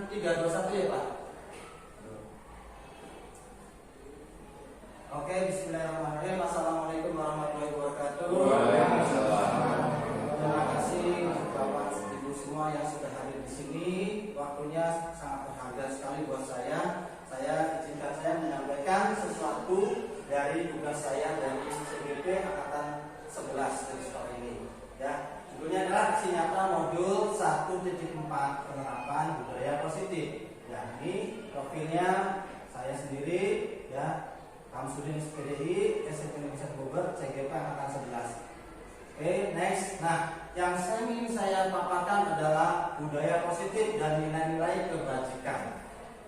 3, 2, 1 ya Pak. Oke, bismillahirrahmanirrahim. Assalamualaikum warahmatullahi wabarakatuh. Terima kasih Bapak Ibu semua yang sudah hadir di sini. Waktunya sangat berharga sekali buat saya. Izinkan saya menyampaikan sesuatu dari tugas saya dari CGP Angkatan 11 semester ini. Ya, judulnya adalah aksi nyata modul 1.4 penerapan budaya positif. Ya, ini profilnya saya sendiri ya. Kamsudin SPDI, SMP Negeri 1 Bogor, CGP Angkatan 11. Oke, next. Nah, yang ingin saya paparkan adalah budaya positif dan nilai-nilai kebajikan.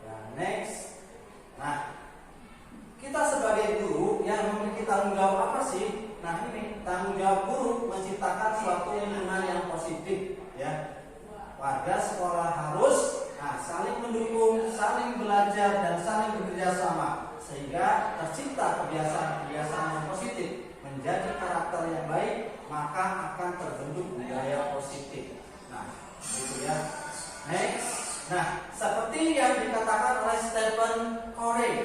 Nah, next. Nah, kita sebagai guru yang memiliki tanggung jawab apa sih? Nah, ini tanggung jawab guru menciptakan suatu lingkungan yang positif, ya. Warga sekolah harus saling mendukung, saling belajar dan saling bekerja sama sehingga tercipta kebiasaan-kebiasaan yang positif, menjadi karakter yang baik, maka akan terbentuk budaya positif. Nah, itu ya. Next. Nah, seperti yang dikatakan oleh Stephen Covey.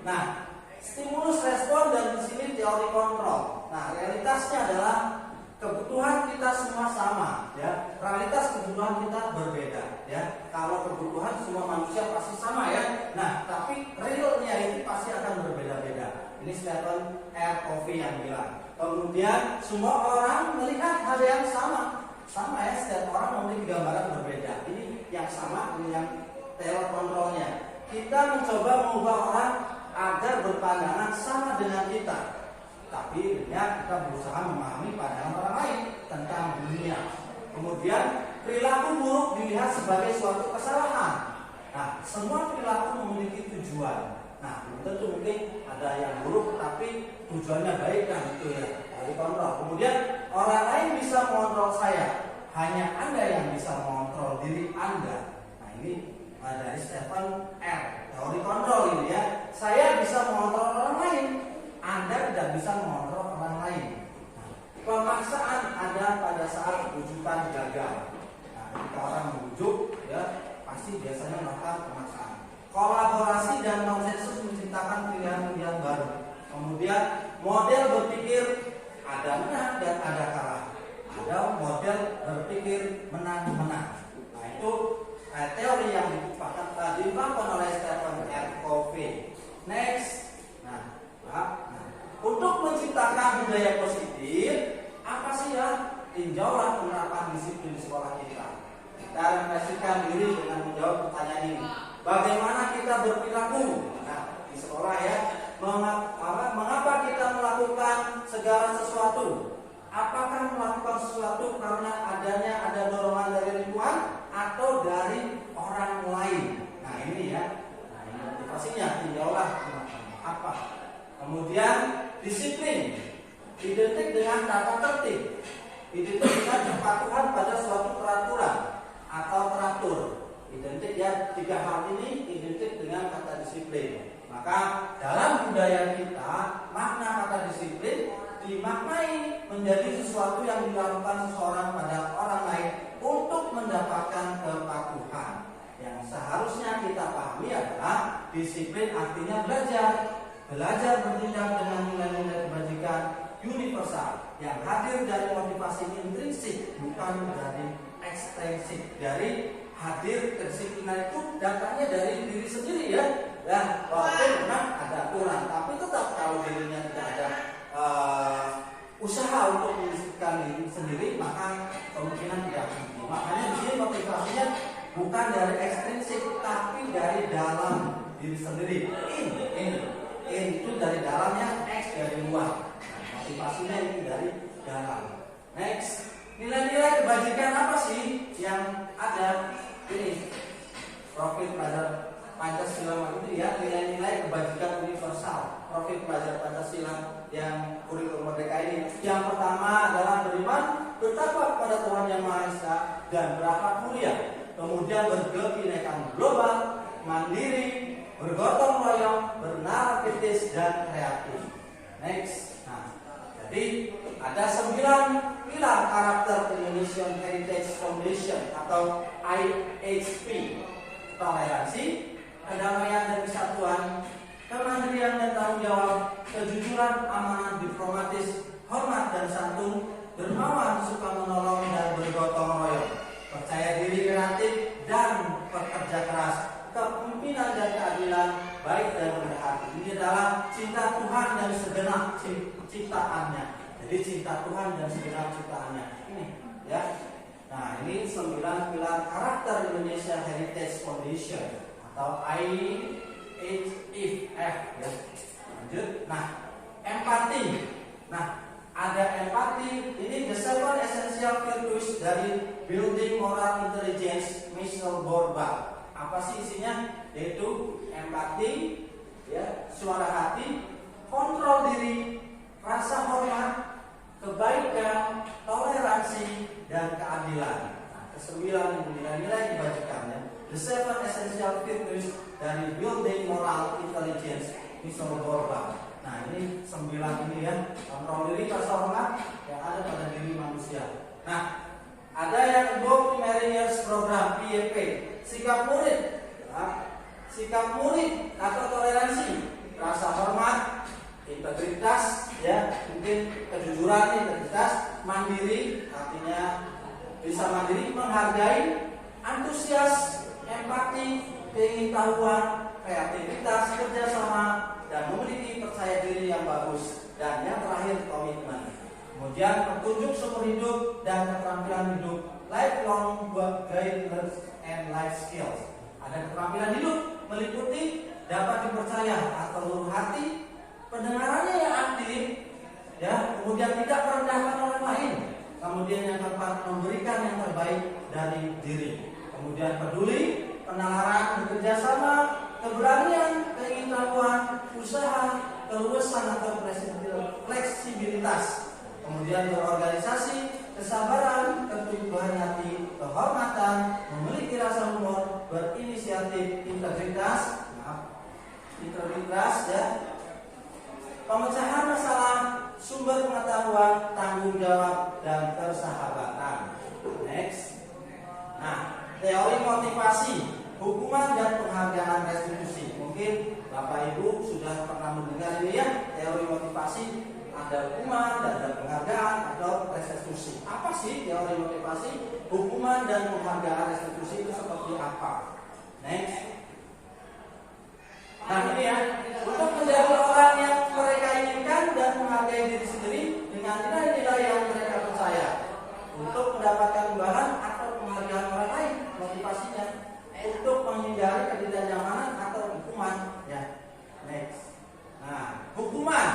Nah, stimulus respon dan di sini teori kontrol. Nah, realitasnya adalah kebutuhan kita semua sama, ya. Realitas kebutuhan kita berbeda, ya. Kalau kebutuhan semua manusia pasti sama, ya. Nah, tapi realnya itu pasti akan berbeda-beda. Ini Stephen Covey yang bilang. Kemudian semua orang melihat hal yang sama ya. Setiap orang memiliki gambaran berbeda. Ini yang sama, ini yang teori kontrolnya. Kita mencoba mengubah orang agar berpandangan sama dengan kita. Tapi kita berusaha memahami pandangan orang lain tentang dunia. Kemudian perilaku buruk dilihat sebagai suatu kesalahan. Nah, semua perilaku memiliki tujuan. Nah, tentu mungkin ada yang buruk tapi tujuannya baik kan, itu ya, dari kontrol. Kemudian orang lain bisa mengontrol saya, hanya Anda yang bisa mengontrol diri Anda. Nah, ini dari Stephen R. Teori kontrol ini ya. Saya bisa mengontrol orang lain, Anda tidak bisa mengontrol orang lain. Nah, pemaksaan ada pada saat wujudan gagal. Nah, ketika orang membujuk, ya pasti biasanya melakukan pemaksaan. Kolaborasi dan konsensus menciptakan pilihan-pilihan baru. Kemudian model berpikir ada menang dan ada kalah. Ada model berpikir menang-menang. Nah, itu teori yang dikembangkan oleh Stephen R. Covey. Next. Nah, untuk menciptakan budaya positif, apa sih ya? Tinjaulah penerapan disiplin di sekolah kita. Kita refleksikan diri dengan menjawab pertanyaan ini. Bagaimana kita berperilaku? Nah, di sekolah ya. Mengapa kita melakukan segala sesuatu? Apakah melakukan sesuatu karena ada dorongan dari lingkungan atau dari orang lain? Nah, ini ya. Nah, ini motivasinya. Tinjaulah apa? Kemudian disiplin identik dengan tata tertib, identik dengan kepatuhan pada suatu peraturan atau teratur. Identik ya, 3 hal ini identik dengan kata disiplin. Maka dalam budaya kita makna kata disiplin dimaknai menjadi sesuatu yang dilakukan seseorang pada orang lain untuk mendapatkan kepatuhan. Yang seharusnya kita pahami adalah disiplin artinya belajar bertindak dengan nilai-nilai kebajikan universal yang hadir dari motivasi intrinsik bukan dari ekstrinsik. Dari hadir kedisiplinan itu datangnya dari diri sendiri ya. Nah, walaupun memang ada aturan, tapi tetap kalau dirinya tidak ada usaha untuk mendisiplinkan diri sendiri, maka kemungkinan tidak tinggi. Makanya di sini motivasinya bukan dari ekstrinsik, tapi dari dalam diri sendiri. In itu dari dalamnya, X dari luar. Motivasinya itu dari dalam. Next, nilai-nilai kebajikan apa sih yang ada? Ini profil pelajar Pancasila itu ya, nilai-nilai kebajikan universal. Profil pelajar Pancasila yang kurikulum merdeka ini. Yang pertama adalah beriman, bertakwa kepada Tuhan Yang Maha Esa dan berakhlak mulia. Kemudian berkebinekaan global, mandiri, bergotong royong, bernalar kritis dan kreatif. Next. Nah, jadi ada 9 pilar karakter Indonesian Heritage Foundation atau IHP. toleransi, kedamaian dan kesatuan, kemandirian dan tanggung jawab, kejujuran, amanah, diplomatis, hormat dan santun, dermawan, suka menolong dan bergotong royong, percaya diri, kreatif dan pekerja keras, kepemimpinan dan keadilan, baik dan rendah hati. Ini adalah cinta Tuhan dan segenap ciptaannya. Jadi cinta Tuhan dan segenap ciptaannya. Ini ya. Nah, ini 9 pilar karakter Indonesia Heritage Foundation atau IHF ya. Lanjut. Nah, empati. Nah, ada empati. Ini the 7 essential virtues dari Building Moral Intelligence, Michelle Borba. Apa sih isinya? Yaitu empati, ya, suara hati, kontrol diri, rasa hormat, kebaikan, toleransi, dan keadilan. Nah, kesembilan nilai-nilai dibacakannya. The 7 essential virtues dari Building Moral Intelligence, Michelle Borba. Nah, ini 9 ini ya. Kontrol diri, rasa hormat yang ada pada diri manusia. Nah, ada yang Go Primary Years Program PYP, sikap murid, ya. Sikap murid atau toleransi, rasa hormat, integritas, ya, mungkin kejujuran, integritas, mandiri, artinya bisa mandiri, menghargai, antusias, empati, pengetahuan, kreativitas, kerjasama, dan memiliki percaya diri yang bagus. Dan yang terakhir, komitmen. Kemudian petunjuk seumur hidup dan keterampilan hidup, lifelong guidance and life skills. Ada keterampilan hidup meliputi dapat dipercaya atau luluh hati, pendengarannya yang aktif, ya, kemudian tidak merendahkan orang lain, kemudian yang keempat memberikan yang terbaik dari diri, kemudian peduli, penalaran, bekerja sama, keberanian, keinginan, usaha, keluasan atau fleksibilitas, kemudian berorganisasi, kesabaran, keteguhan hati, kehormatan, memiliki rasa humor, berinisiatif, integritas, ya, pemecahan masalah, sumber pengetahuan, tanggung jawab, dan persahabatan. Next. Nah, teori motivasi, hukuman dan penghargaan restitusi. Mungkin Bapak Ibu sudah pernah mendengar ini ya, teori motivasi, ada hukuman dan ada penghargaan atau restitusi. Apa sih teori motivasi, hukuman dan penghargaan restitusi itu seperti apa? Next. Nah, ini ya, untuk menjadi orang yang mereka inginkan dan menghargai diri sendiri dengan nilai-nilai yang mereka percaya, untuk mendapatkan imbalan atau penghargaan orang lain, motivasinya untuk menghindari ketidaknyamanan atau hukuman. Ya, next. Nah, hukuman,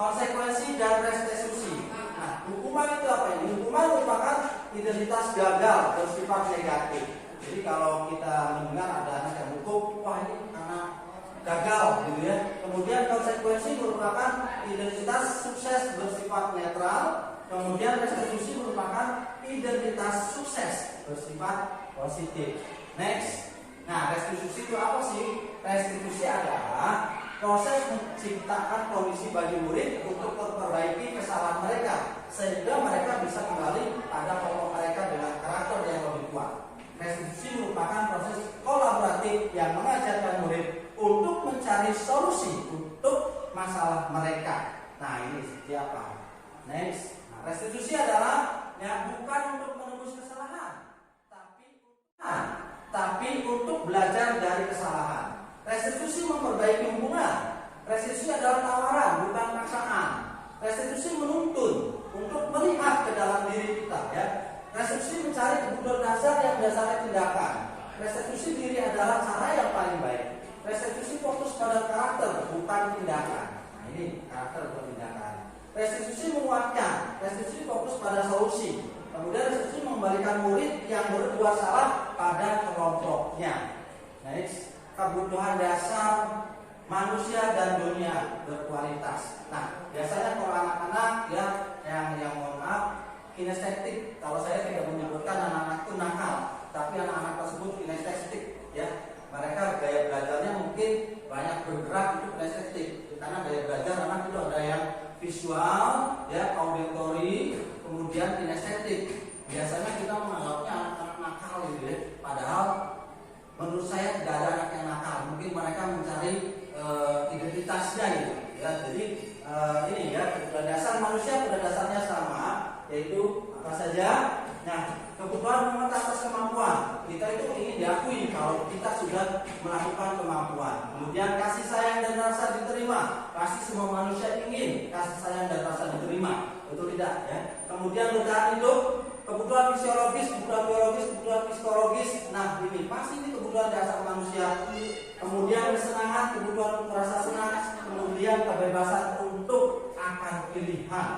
konsekuensi dan restitusi. Nah, hukuman itu apa ini? Hukuman merupakan identitas gagal bersifat negatif. Jadi kalau kita mendengar ada anak yang hukum, wah ini karena gagal, gitu ya. Kemudian konsekuensi merupakan identitas sukses bersifat netral. Kemudian restitusi merupakan identitas sukses bersifat positif. Next. Nah, restitusi itu apa sih? Restitusi adalah proses menciptakan kondisi bagi murid untuk memperbaiki kesalahan mereka sehingga mereka bisa kembali pada pokok mereka dengan karakter yang lebih kuat. Restitusi merupakan proses kolaboratif yang mengajarkan murid untuk mencari solusi untuk masalah mereka. Nah, ini seperti apa? Next. Nah, restitusi adalah yang bukan untuk menembus kesalahan, tapi untuk belajar dari kesalahan. Restitusi memperbaiki hubungan. Restitusi adalah tawaran, bukan paksaan. Restitusi menuntun untuk melihat ke dalam diri kita, ya. Restitusi mencari kebutuhan dasar yang dasarnya tindakan. Restitusi diri adalah cara yang paling baik. Restitusi fokus pada karakter, bukan tindakan. Nah, ini karakter bukan tindakan. Restitusi menguatkan. Restitusi fokus pada solusi. Kemudian restitusi mengembalikan murid yang berbuat salah pada kelompoknya. Next. Kebutuhan dasar manusia dan dunia berkualitas. Nah, biasanya kalau anak-anak ya yang mohon maaf kinestetik. Kalau saya tidak menyebutkan anak-anak itu nakal, tapi anak-anak tersebut kinestetik, ya. Mereka gaya belajarnya mungkin banyak bergerak, itu kinestetik. Karena gaya belajar anak itu ada yang visual, ya, auditory, kemudian kinestetik. Biasanya kita menganggapnya anak-anak nakal gitu ya. Padahal menurut saya yaitu apa saja? Nah, kebutuhan memenuhi atas kemampuan. Kita itu ingin diakui kalau kita sudah melakukan kemampuan. Kemudian kasih sayang dan rasa diterima. Pasti semua manusia ingin kasih sayang dan rasa diterima. Betul tidak ya? Kemudian bertahan hidup, kebutuhan fisiologis, kebutuhan biologis, kebutuhan psikologis. Nah, ini pasti ini kebutuhan dasar manusia. Kemudian kesenangan, kebutuhan untuk merasa senang, kemudian kebebasan untuk akan pilihan.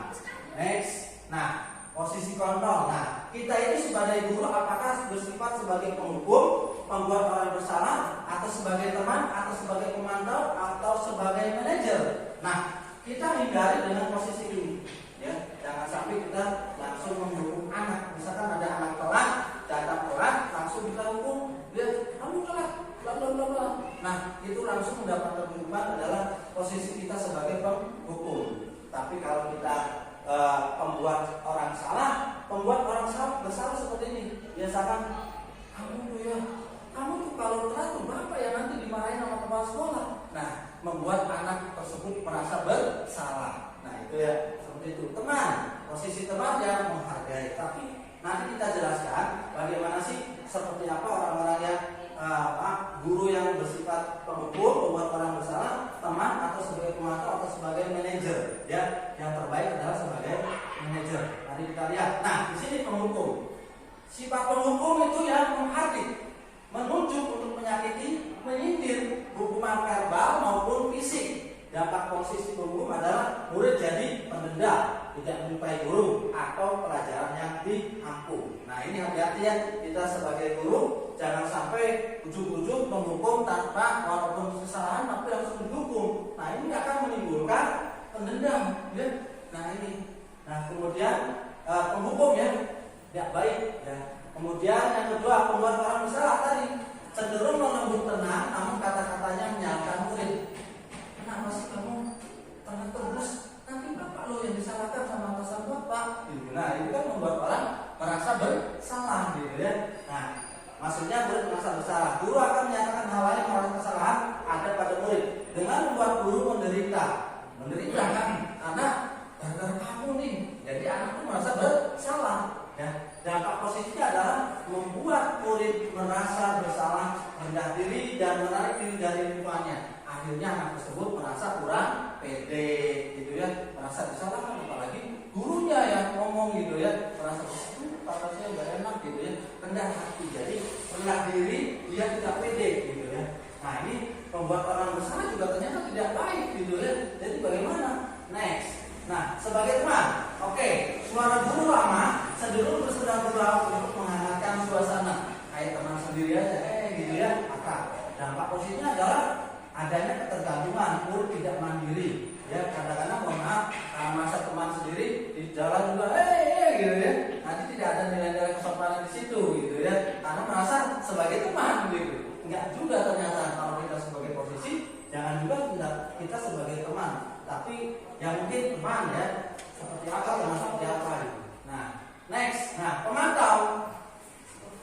Next. Nah, posisi kontrol. Nah, kita ini sebagai guru apakah bersifat sebagai penghukum, pembuat orang bersalah, atau sebagai teman, atau sebagai pemantau, atau sebagai manajer? Nah, kita hindari dengan posisi ini. Ya, jangan sampai kita langsung menghukum anak. Misalkan ada anak telat, datang telat, langsung kita hukum. Dia, kamu telat, bla bla bla bla. Nah, itu langsung mendapatkan hukuman adalah posisi kita sebagai penghukum. Tapi kalau kita pembuat orang salah bersalah seperti ini. Biasakan kamu tuh kalau telat tuh bapak ya nanti dimarahin sama kepala sekolah. Nah, membuat anak tersebut merasa bersalah. Nah, itu ya seperti itu. Teman, posisi teman yang menghargai. Tapi nanti kita jelaskan bagaimana sih seperti apa orang-orang yang guru yang bersifat penghukum, membuat orang bersalah, teman atau sebagai pemantau atau sebagai manajer. Ya, yang terbaik adalah sebagai manajer. Mari kita lihat. Nah, di sini penghukum. Sifat penghukum itu yang menghardik, menunjuk untuk menyakiti, menyindir, hukuman verbal maupun fisik. Dampak posisi penghukum adalah murid jadi pendendam, tidak menyukai guru atau pelajaran yang diampu. Nah, ini hati-hati ya, kita sebagai guru jangan sampai ujung-ujung menghukum tanpa walaupun kesalahan tapi langsung dihukum. Nah, ini akan menimbulkan pendendam ya. Nah, ini. Nah, kemudian penghukum ya tidak baik ya. Kemudian yang kedua, pembuat orang bersalah tadi cenderung melembut tenang namun kata-katanya menyalahkan murid. Kenapa sih kamu tenang terus? Nanti bapak lo yang disalahkan sama atasan bapak. Nah, itu kan membuat orang merasa bersalah gitu ya. Nah, maksudnya murid merasa bersalah. Guru akan menyatakan hal lain merasa kesalahan ada pada murid dengan membuat guru menderita kan? Karena gara-gara kamu nih, jadi anakku merasa bersalah. Ya, dampak positifnya adalah membuat murid merasa bersalah, rendah diri dan menarik diri dari lingkungannya. Akhirnya anak tersebut merasa kurang pede, gitu ya, merasa disalahkan, apalagi gurunya yang ngomong gitu ya, merasa patasnya nggak enak gitu ya, rendah hati, jadi rendah diri, dia tidak pede gitu ya. Nah, ini membuat orang bersalah juga ternyata tidak baik gitu ya. Jadi bagaimana? Next. Nah, sebagai teman, oke, suara guru lama cenderung bersedang-sedang untuk menghangatkan suasana. Kayak teman sendiri aja, gitu ya. Maka dampak positifnya adalah adanya ketergantungan, murid tidak mandiri. Ya, kadang-kadang mohon maaf, masa teman sendiri di jalan juga, gitu ya. Nanti tidak ada nilai-nilai kesopanan di situ, gitu ya. Karena merasa sebagai teman, gitu. Enggak juga ternyata kalau kita sebagai posisi, jangan juga kita sebagai teman. Tapi yang mungkin teman ya, seperti apa dan seperti apa gitu. Nah, next. Nah, pemantau.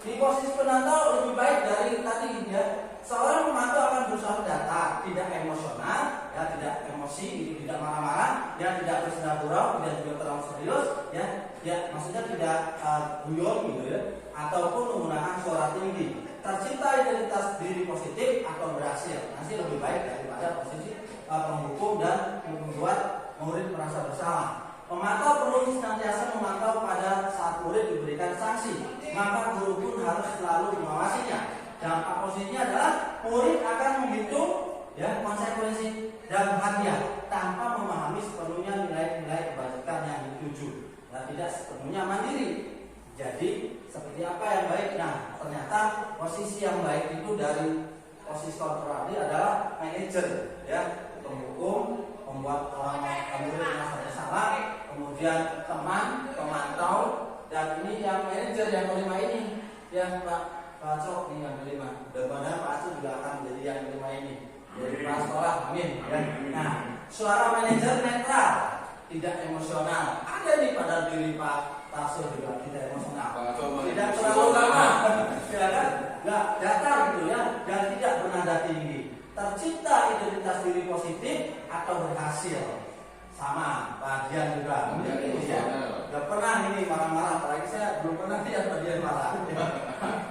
Di posisi penantau lebih baik dari tadi ya. Seorang pemantau akan berusaha data, tidak emosional, ya, tidak emosi, tidak marah-marah, ya, tidak bersedar gurau, tidak juga terlalu serius, ya, maksudnya tidak guyon gitu ya, ataupun menggunakan suara tinggi. Tercipta identitas diri positif atau berhasil, masih lebih baik daripada posisi penghukum dan membuat murid merasa bersalah. Pemantau perlu senantiasa memantau pada saat murid diberikan sanksi, maka guru pun harus selalu mengawasinya. Dampak positifnya adalah murid akan menghitung ya konsekuensi dan hadiah tanpa memahami sepenuhnya nilai-nilai kebajikan yang dituju dan tidak sepenuhnya mandiri. Jadi seperti apa yang baik? Nah, ternyata posisi yang baik itu dari posisi kontrol adalah manajer ya, penghukum, membuat orang murid merasa bersalah, kemudian teman, pemantau, dan ini yang manajer yang kelima ini ya Pak Cok nih yang kelima. Mudah-mudahan Pak Cok juga akan menjadi yang kelima ini. Jadi kepala sekolah, amin. Ya. Nah, suara manajer netral, tidak emosional. Ada nih pada diri Pak Tasur juga tidak emosional. Tidak terlalu lama, ya kan? Nggak datar gitu ya, dan tidak bernada tinggi. Tercipta identitas diri positif atau berhasil. Sama, bagian juga. Mungkin ya. Gak pernah ini marah-marah, apalagi saya belum pernah lihat dia marah.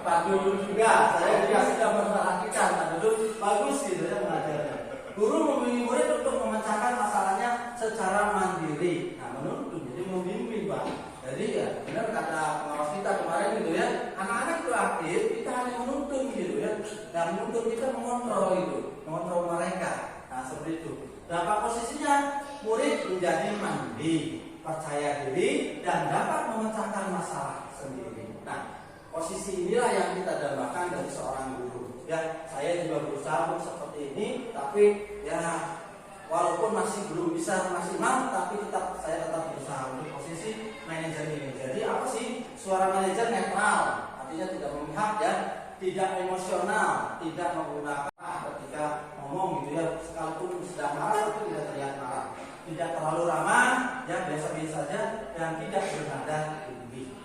Pak Dulu juga, saya juga sudah memperhatikan Pak Dulu bagus gitu ya mengajarnya. Guru membimbing murid untuk memecahkan masalahnya secara mandiri. Nah, menuntun, jadi membimbing Pak. Jadi ya benar kata pengawas kita kemarin gitu ya, anak-anak itu aktif, kita hanya menuntun gitu ya. Dan menuntun kita mengontrol itu, mengontrol mereka. Nah seperti itu. Dapat posisinya murid menjadi mandiri, percaya diri dan dapat memecahkan masalah sendiri. Nah posisi inilah yang kita dambakan dari seorang guru. Ya saya juga berusaha seperti ini, tapi ya walaupun masih belum bisa maksimal, tapi saya tetap berusaha untuk posisi manajer ini. Jadi apa sih suara manajer netral, artinya tidak memihak ya, tidak emosional, tidak menggunakan ketika ngomong gitu ya, sekalipun sedang marah tapi tidak terlihat marah, tidak terlalu ramah, ya biasa-biasa saja dan tidak bernada tinggi.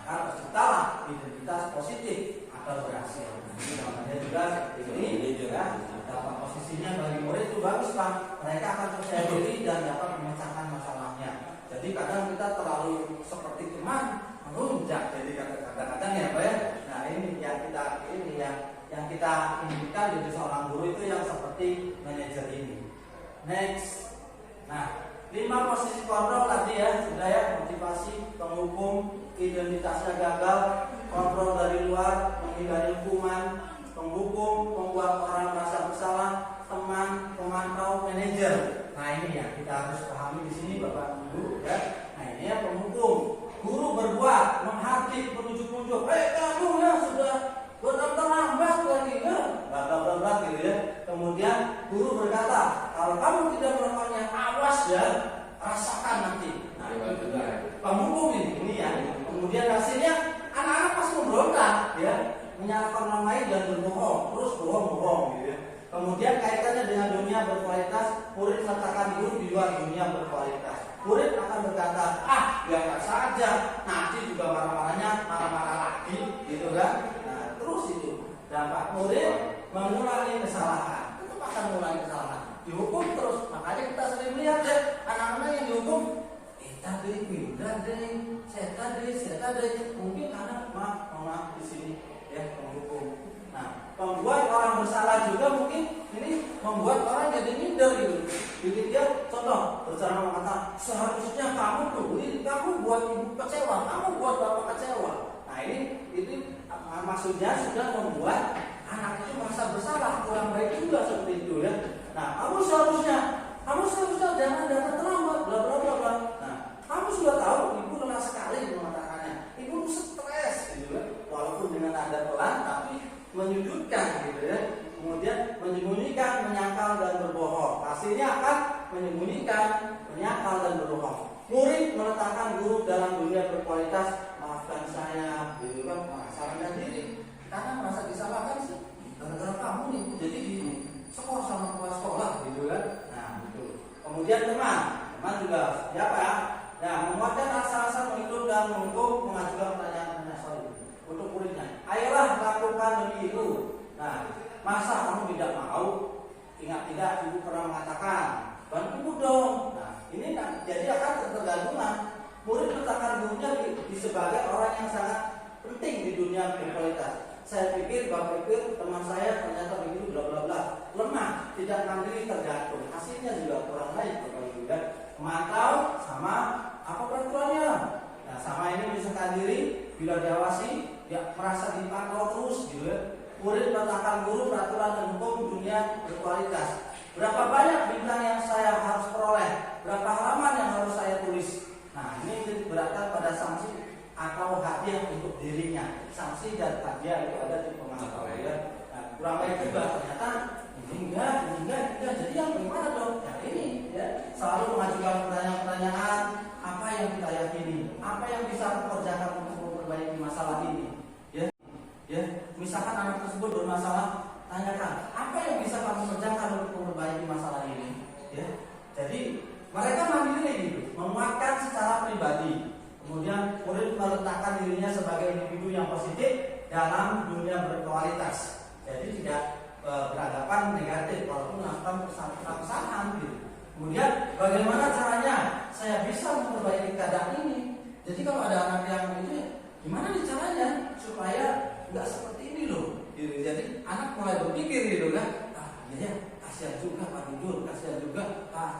Maka terciptalah identitas positif atau berhasil. Ini namanya juga seperti ini juga. Dapat posisinya bagi murid itu bagus Pak. Mereka akan percaya diri dan dapat memecahkan masalahnya. Jadi kadang kita terlalu seperti teman melunjak. Jadi kadang-kadang ya Pak ya. Nah ini yang kita inginkan dari seorang guru itu yang seperti manajer ini. Next. Nah 5 posisi kontrol tadi ya sudah ya, motivasi, penghukum, identitasnya gagal, kontrol dari luar, menghindari hukuman, penghukum, membuat orang merasa bersalah, teman, pemantau, manajer. Nah ini ya kita harus pahami di sini Bapak Ibu ya. Nah ini ya penghukum. Guru berbuat, menghardik, menunjuk-nunjuk. Kamu ya sudah benar-benar lambat lagi ya, bla gitu ya. Kemudian guru berkata, kalau kamu tidak melakukannya, awas ya, rasakan nanti. Nah itu juga penghukum ini ya. Kemudian hasilnya anak-anak pasti memberontak ya, menyalahkan orang lain dan berbohong, terus bohong gitu ya. Kemudian kaitannya dengan dunia berkualitas, murid meletakkan guru di luar dunia berkualitas. Murid akan berkata, biarkan saja, nanti juga marah-marah lagi, gitu kan? Nah, terus itu dampak murid mengulangi kesalahan, tetap akan mengulangi kesalahan, dihukum terus. Makanya kita sering melihat ya, anak-anak yang dihukum, tadi pindah deh, saya tadi, mungkin karena maaf di sini ya penghukum. Nah, membuat orang bersalah juga mungkin ini membuat orang jadi minder gitu. Jadi dia contoh berbicara mengatakan seharusnya kamu buat ibu kecewa, kamu buat bapak kecewa. Nah ini itu maksudnya sudah membuat anak itu merasa bersalah, kurang baik juga seperti itu ya. Nah kamu seharusnya jangan datang terlambat, bla bla bla bla. Nah kamu sudah tahu ibu lelah sekali mengatakannya, ibu stres gitu ya. Walaupun dengan nada pelan tapi menyudutkan gitu ya. Kemudian menyembunyikan, menyangkal dan berbohong. Hasilnya akan menyembunyikan, menyangkal dan berbohong. Murid meletakkan guru dalam dunia berkualitas, maafkan saya, gitu kan, merasa rendah diri karena merasa disalahkan sih. Gara-gara kamu nih, jadi di skor sama kepala sekolah, gitu kan. Nah, itu. Kemudian teman juga siapa ya? Nah, menguatkan rasa-rasa menghitung dan menghukum, mengajukan pertanyaan untuk muridnya. Ayolah lakukan demi itu. Nah, masa kamu tidak mau? Ingat tidak ibu pernah mengatakan, bantu ibu dong. Nah, ini jadi akan ketergantungan. Murid meletakkan gurunya di sebagai orang yang sangat penting di dunia berkualitas. Saya pikir, bapak pikir, teman saya ternyata begitu bla bla bla. Lemah, tidak mandiri, tergantung. Hasilnya juga kurang baik bapak ibu ya. Memantau sama apa peraturannya. Nah, sama ini misalkan diri bila diawasi, ya merasa dipantau terus gitu ya. Murid meletakkan guru peraturan dan hukum dunia berkualitas. Berapa banyak bintang yang saya harus peroleh? Berapa halaman yang harus saya tulis? Nah, ini beratkan pada sanksi atau hadiah untuk dirinya. Sanksi dan hadiah itu ada di pemantau ya. Nah, kurang baik juga ternyata ini enggak. Jadi yang bagaimana dong? Nah, ini ya selalu mengajukan pertanyaan-pertanyaan apa yang kita yakini, apa yang bisa kita kerjakan untuk memperbaiki masalah ini. Ya, misalkan anak tersebut bermasalah, tanyakan apa yang bisa kamu kerjakan untuk memperbaiki masalah ini. Ya, jadi mereka mandiri gitu, menguatkan secara pribadi. Kemudian murid meletakkan dirinya sebagai individu yang positif dalam dunia berkualitas. Jadi tidak beranggapan negatif walaupun melakukan kesalahan gitu. Kemudian bagaimana caranya saya bisa memperbaiki keadaan ini?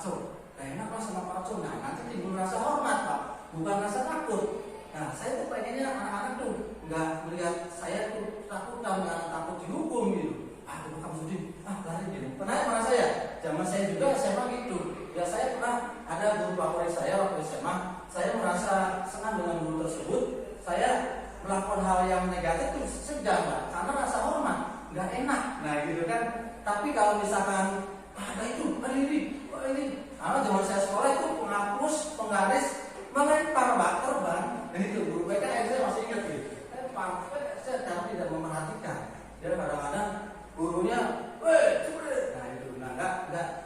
Co. Gak enak Pak sama Pak Co. Nah nanti timbul rasa hormat Pak, bukan rasa takut. Nah saya tuh pengennya anak-anak tuh nggak melihat saya tuh takutan karena takut dihukum gitu. Aduh kamu Sudin, lari gitu. Pernah mana saya? Zaman saya juga SMA gitu. Ya saya pernah ada guru favorit saya waktu SMA. Saya merasa senang dengan guru tersebut. Saya melakukan hal yang negatif itu segan Pak, karena rasa hormat, nggak enak. Nah gitu kan. Tapi kalau misalkan ada itu, ini. Karena zaman saya sekolah itu penghapus, penggaris, melempar Pak, terbang. Dan itu guru PKN saya masih ingat gitu. Saya tidak memperhatikan. Jadi kadang-kadang gurunya, nah itu,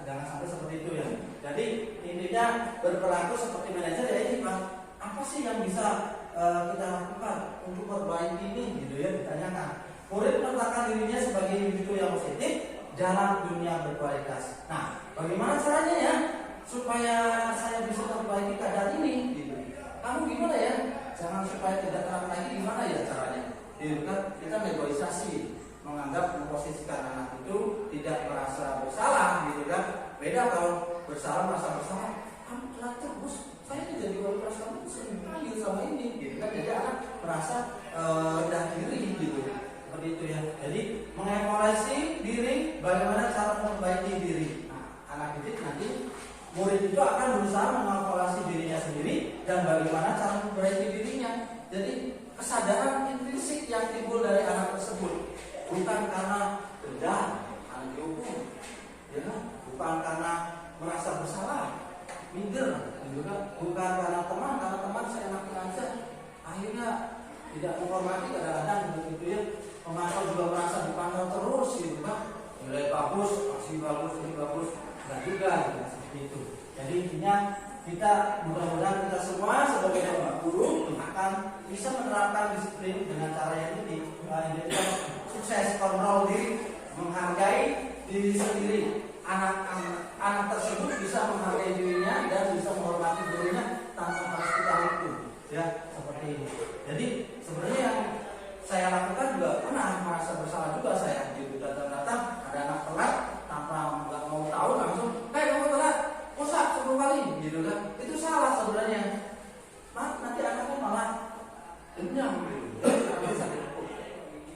jangan sampai seperti itu ya. Jadi intinya berperilaku seperti manajer ya ini Pak. Apa sih yang bisa kita lakukan untuk memperbaiki ini gitu ya, ditanyakan. Murid meletakkan dirinya sebagai individu yang positif dalam dunia berkualitas. Nah, bagaimana caranya ya supaya saya bisa memperbaiki keadaan ini? Gitu. Kamu gimana ya? Jangan supaya tidak terang lagi gimana ya caranya? Gitu kan? Kita negosiasi, menganggap memposisikan anak itu tidak merasa bersalah, gitu kan? Beda kalau bersalah merasa bersalah. Kamu telah terus, saya tidak diwali kelas kamu sering panggil sama ini, gitu kan? Jadi anak merasa rendah diri, gitu. Seperti itu ya. Jadi mengevaluasi diri, bagaimana cara memperbaiki diri. Nah, anak didik nanti murid itu akan berusaha mengevaluasi dirinya sendiri dan bagaimana cara memperbaiki dirinya. Jadi kesadaran intrinsik yang timbul dari anak tersebut bukan karena dendam, anak dihukum, ya kan? Bukan karena merasa bersalah, minder, bukan karena teman saya enak aja, akhirnya tidak menghormati kadang-kadang begitu ya. Pemantau juga merasa dipantau terus gitu kan, nilai bagus, masih bagus, nggak juga gitu, seperti itu. Jadi intinya kita mudah-mudahan kita semua sebagai bapak guru akan bisa menerapkan disiplin dengan cara yang ini. Kita sukses kontrol diri, menghargai diri sendiri. Anak tersebut bisa menghargai dirinya dan bisa menghormati gurunya tanpa harus kita hukum. Ya seperti ini. Jadi sebenarnya yang saya lakukan juga pernah merasa bersalah juga saya gitu, datang ada anak telat tanpa nggak mau tahu langsung kamu telat usah 10 kali gitu kan, itu salah sebenarnya. Nanti anaknya malah dendam gitu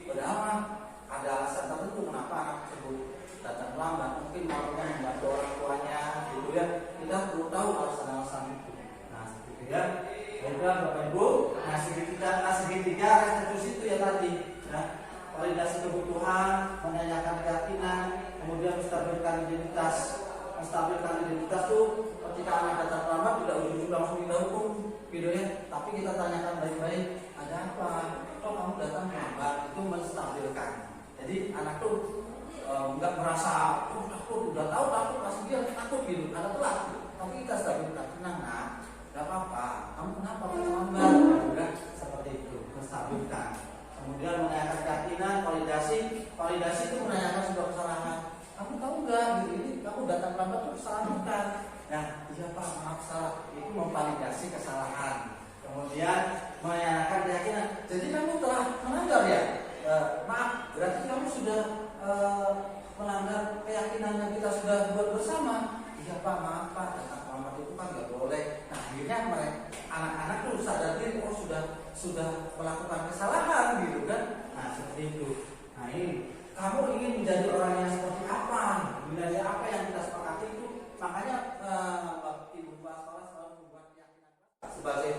padahal ada alasan tertentu kenapa anak tersebut datang lambat, mungkin maunya membantu orang tuanya gitu ya, kita perlu tahu alasan-alasan itu. Nah seperti itu ya. Baiklah Bapak Ibu, segitiga restitusi itu ya tadi ya, validasi kebutuhan, menanyakan keyakinan, kemudian menstabilkan identitas itu ketika anak datang terlambat tidak ujung-ujung langsung kita hukum gitu ya, tapi kita tanyakan baik-baik, ada apa, kok kamu datang terlambat, itu menstabilkan. Jadi anak tuh nggak merasa takut, udah tahu takut pasti dia takut gitu, ada telat gitu. Tapi kita stabilkan, tenang nak, gak apa-apa, kamu kenapa terlambat? Gitu, seperti itu, menstabilkan. Kemudian menanyakan keyakinan, validasi itu menanyakan sebuah kesalahan. Kamu tahu nggak? Ini kamu datang lambat itu kesalahan bukan? Nah, iya Pak, maaf salah. Itu memvalidasi kesalahan. Kemudian menanyakan keyakinan. Jadi kamu telah melanggar ya? Maaf, berarti kamu sudah melanggar keyakinan yang kita sudah buat bersama. Iya Pak, maaf Pak, datang lambat itu kan nggak boleh. Nah, akhirnya anak-anak tuh sadar diri, oh sudah melakukan kesalahan gitu kan. Nah seperti itu. Nah ini kamu ingin menjadi orang yang seperti apa, menjadi apa yang kita sepakati itu. Makanya Ibu Kepala Sekolah selalu membuat keyakinan sebagai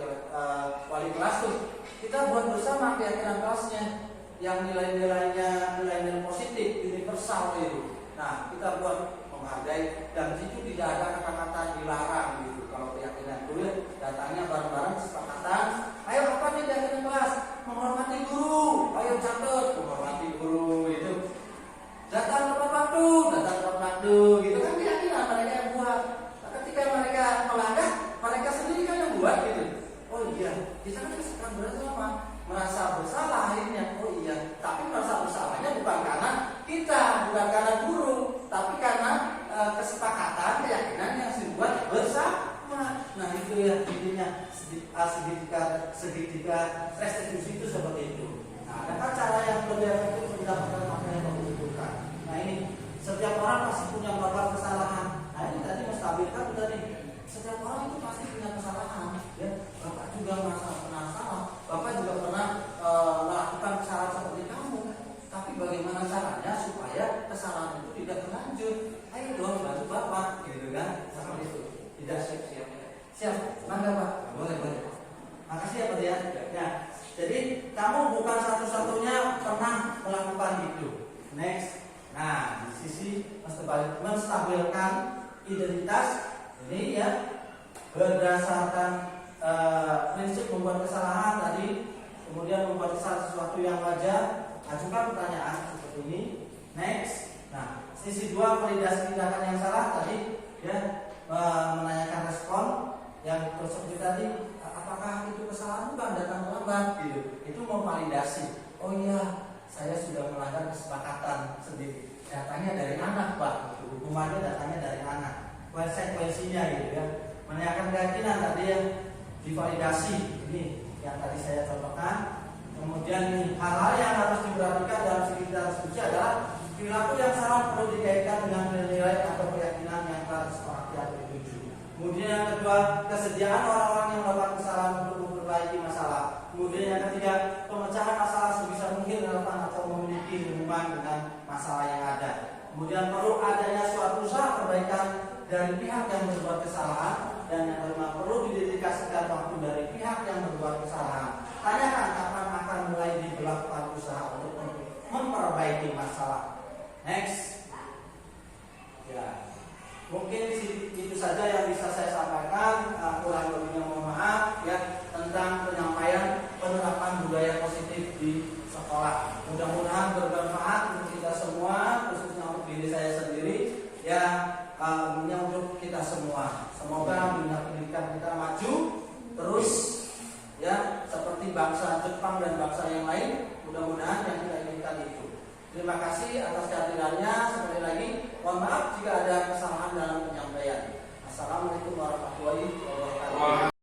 wali kelas tuh kita buat bersama keyakinan kelasnya yang nilai-nilainya nilai-nilai positif, universal itu. Nah kita buat menghargai dan di situ tidak ada kata-kata dilarang gitu. Kalau keyakinan dulu datangnya bareng-bareng kesepakatan. Ayo apa nih keyakinan kelas? Menghormati guru. Ayo catat menghormati guru itu. Datang tepat waktu gitu kan keyakinan mereka yang buat. Nah, ketika mereka melanggar, mereka sendiri kan yang buat gitu. Oh iya, kita kan sekarang bersama merasa bersalah akhirnya. Oh iya, tapi merasa bersalahnya bukan karena kita, bukan karena guru, tapi karena kesepakatan keyakinan yang dibuat bersama. Nah itu ya intinya segitiga restitusi itu seperti itu. Nah adakah cara yang lebih efektif mendapatkan apa yang kamu butuhkan? Nah ini setiap orang pasti punya beberapa kesalahan. Nah ini tadi menstabilkan Nah, di sisi menstabilkan identitas ini ya berdasarkan prinsip membuat kesalahan tadi, kemudian membuat kesalahan sesuatu yang wajar, ajukan pertanyaan seperti ini. Next. Nah, sisi 2 validasi tindakan yang salah tadi ya menanyakan respon yang seperti tadi, apakah itu kesalahan bukan datang terlambat gitu. Itu memvalidasi. Oh iya, saya sudah melanggar kesepakatan sendiri. Datanya dari anak, Pak. Hukumannya datanya dari anak. Konsekuensinya gitu ya. Menanyakan keyakinan tadi yang divalidasi ini yang tadi saya contohkan. Kemudian hal-hal yang harus diperhatikan dalam segi diskusi adalah perilaku yang salah perlu dikaitkan dengan nilai atau keyakinan yang telah disepakati atau dituju. Kemudian yang kedua, kesediaan orang-orang yang melakukan kesalahan untuk memperbaiki masalah. Kemudian yang ketiga, pemecahan masalah sebisa mungkin relevan atau memiliki hubungan dengan masalah yang ada. Kemudian perlu adanya suatu usaha perbaikan dari pihak yang berbuat kesalahan. Dan yang kelima, perlu didedikasikan waktu dari pihak yang berbuat kesalahan. Tanyakan kapan akan mulai dilakukan usaha untuk memperbaiki masalah. Next. Ya, mungkin itu saja yang bisa saya sampaikan. Kurang lebihnya mohon maaf ya tentang penyampaian penerapan budaya positif di sekolah. Mudah-mudahan bermanfaat untuk kita semua, khususnya untuk diri saya sendiri. Ya, untuk kita semua. Semoga dunia pendidikan kita maju terus ya seperti bangsa Jepang dan bangsa yang lain. Mudah-mudahan yang kita inginkan itu. Terima kasih atas kehadirannya. Sekali lagi mohon maaf jika ada kesalahan dalam penyampaian. Assalamualaikum warahmatullahi wabarakatuh.